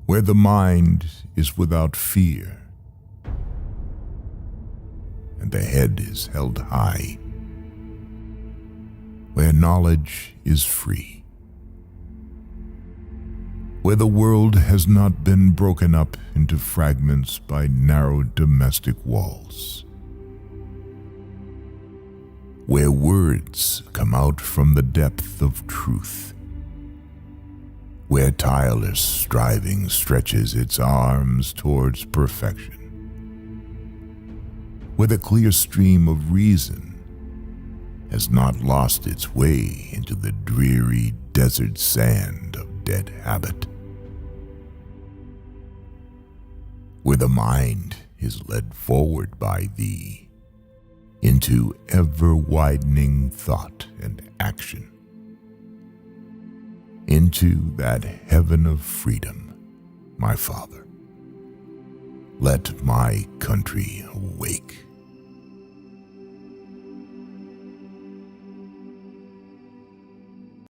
Where the mind is without fear, and the head is held high, where knowledge is free, where the world has not been broken up into fragments by narrow domestic walls, where words come out from the depth of truth, where tireless striving stretches its arms towards perfection, where the clear stream of reason has not lost its way into the dreary desert sand of dead habit, where the mind is led forward by thee into ever-widening thought and action, into that heaven of freedom, my Father. Let my country awake.